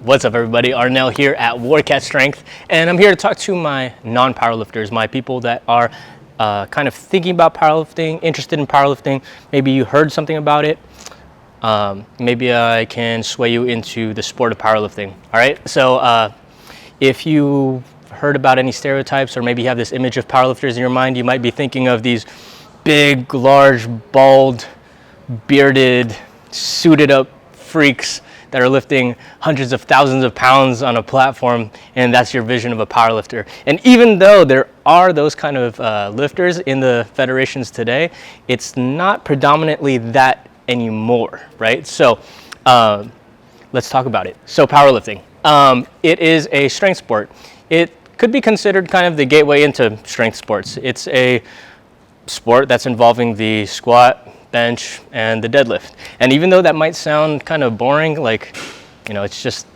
What's up, everybody? Arnell here at Warcat Strength, and I'm here to talk to my non-powerlifters, my people that are kind of thinking about powerlifting, interested in powerlifting. Maybe you heard something about it. Maybe I can sway you into the sport of powerlifting. All right. So if you heard about any stereotypes, or maybe you have this image of powerlifters in your mind, you might be thinking of these big, large, bald, bearded, suited up freaks that are lifting hundreds of thousands of pounds on a platform, and that's your vision of a powerlifter. And even though there are those kind of lifters in the federations today, it's not predominantly that anymore, right? So let's talk about it. So powerlifting, it is a strength sport. It could be considered kind of the gateway into strength sports. It's a sport that's involving the squat, bench, and the deadlift. And even though that might sound kind of boring, like, it's just,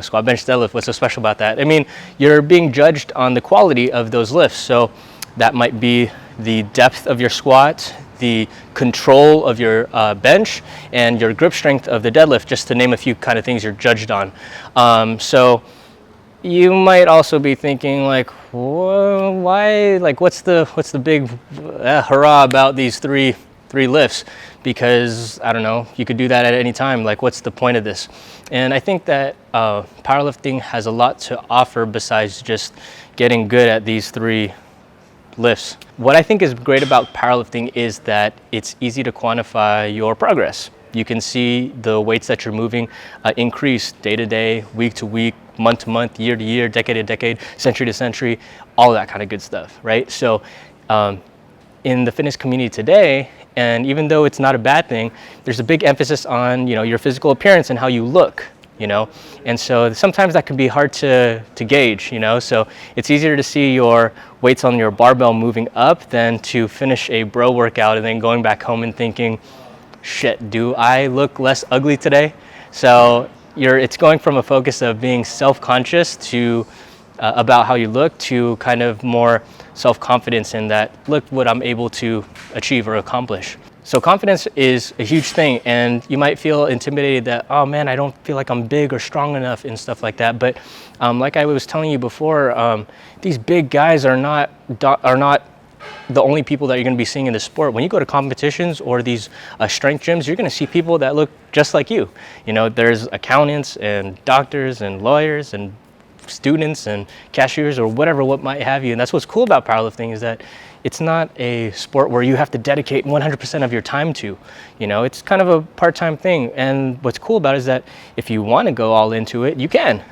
squat, bench, deadlift, what's so special about that? I mean, you're being judged on the quality of those lifts. So that might be the depth of your squat, the control of your bench, and your grip strength of the deadlift, just to name a few kind of things you're judged on. So you might also be thinking, like, why, like, what's the big hurrah about these three lifts? Because I don't know, you could do that at any time. Like, what's the point of this? And I think that powerlifting has a lot to offer besides just getting good at these three lifts. What I think is great about powerlifting is that it's easy to quantify your progress. You can see the weights that you're moving increase day to day, week to week, month to month, year to year, decade to decade, century to century, all that kind of good stuff, right? So in the fitness community today, and even though it's not a bad thing, there's a big emphasis on your physical appearance and how you look, and so sometimes that can be hard to gauge, so it's easier to see your weights on your barbell moving up than to finish a bro workout and then going back home and thinking, shit, do I look less ugly today? So it's going from a focus of being self-conscious to about how you look, to kind of more self-confidence in that, look what I'm able to achieve or accomplish. So confidence is a huge thing, and you might feel intimidated that, oh man, I don't feel like I'm big or strong enough and stuff like that. But like I was telling you before, these big guys are not the only people that you're going to be seeing in the sport. When you go to competitions or these strength gyms, you're going to see people that look just like you. There's accountants and doctors and lawyers and students and cashiers or what might have you. And that's what's cool about powerlifting, is that it's not a sport where you have to dedicate 100% of your time to. It's kind of a part-time thing. And what's cool about it is that if you want to go all into it, you can.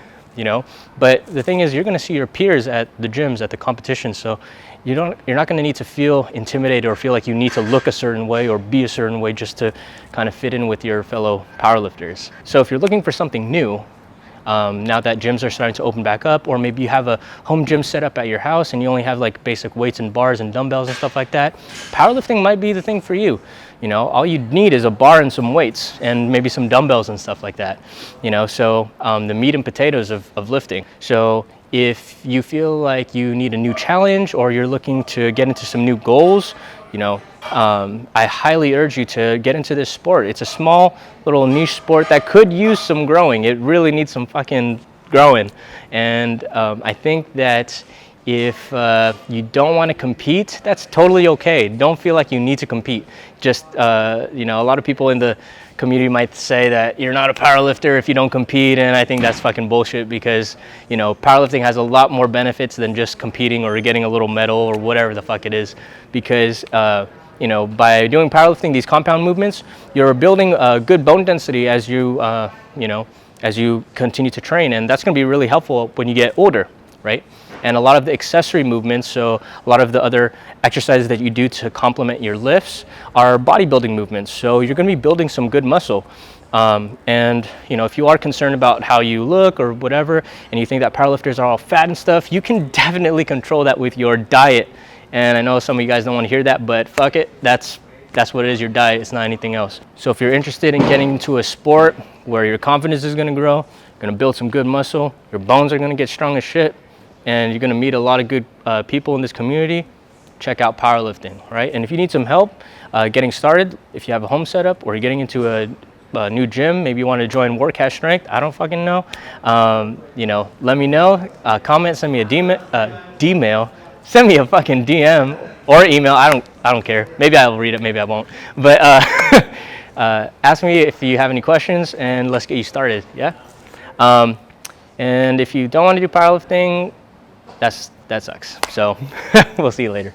But the thing is, you're going to see your peers at the gyms, at the competition. So you're not going to need to feel intimidated or feel like you need to look a certain way or be a certain way just to kind of fit in with your fellow powerlifters. So if you're looking for something new, now that gyms are starting to open back up, or maybe you have a home gym set up at your house and you only have like basic weights and bars and dumbbells and stuff like that, powerlifting might be the thing for you. All you need is a bar and some weights and maybe some dumbbells and stuff like that. So the meat and potatoes of lifting. So if you feel like you need a new challenge, or you're looking to get into some new goals, I highly urge you to get into this sport. It's a small little niche sport that could use some growing. It really needs some fucking growing. And I think that if you don't want to compete, that's totally okay. Don't feel like you need to compete. Just, a lot of people in the community might say that you're not a powerlifter if you don't compete, and I think that's fucking bullshit, because powerlifting has a lot more benefits than just competing or getting a little medal or whatever the fuck it is. Because by doing powerlifting, these compound movements, you're building good bone density as you as you continue to train, and that's going to be really helpful when you get older, right? And a lot of the accessory movements, so a lot of the other exercises that you do to complement your lifts, are bodybuilding movements. So you're going to be building some good muscle. And if you are concerned about how you look or whatever, and you think that powerlifters are all fat and stuff, you can definitely control that with your diet. And I know some of you guys don't want to hear that, but fuck it, that's what it is, your diet. It's not anything else. So if you're interested in getting into a sport where your confidence is going to grow, you're going to build some good muscle, your bones are going to get strong as shit, and you're going to meet a lot of good people in this community, check out powerlifting, right? And if you need some help getting started, if you have a home setup or you're getting into a a new gym, maybe you want to join Work at Strength, I don't fucking know. You know, let me know. Comment, send me a D-mail, send me a fucking DM or email. I don't care. Maybe I'll read it, maybe I won't. But ask me if you have any questions, and let's get you started. Yeah. And if you don't want to do powerlifting, that sucks. So we'll see you later.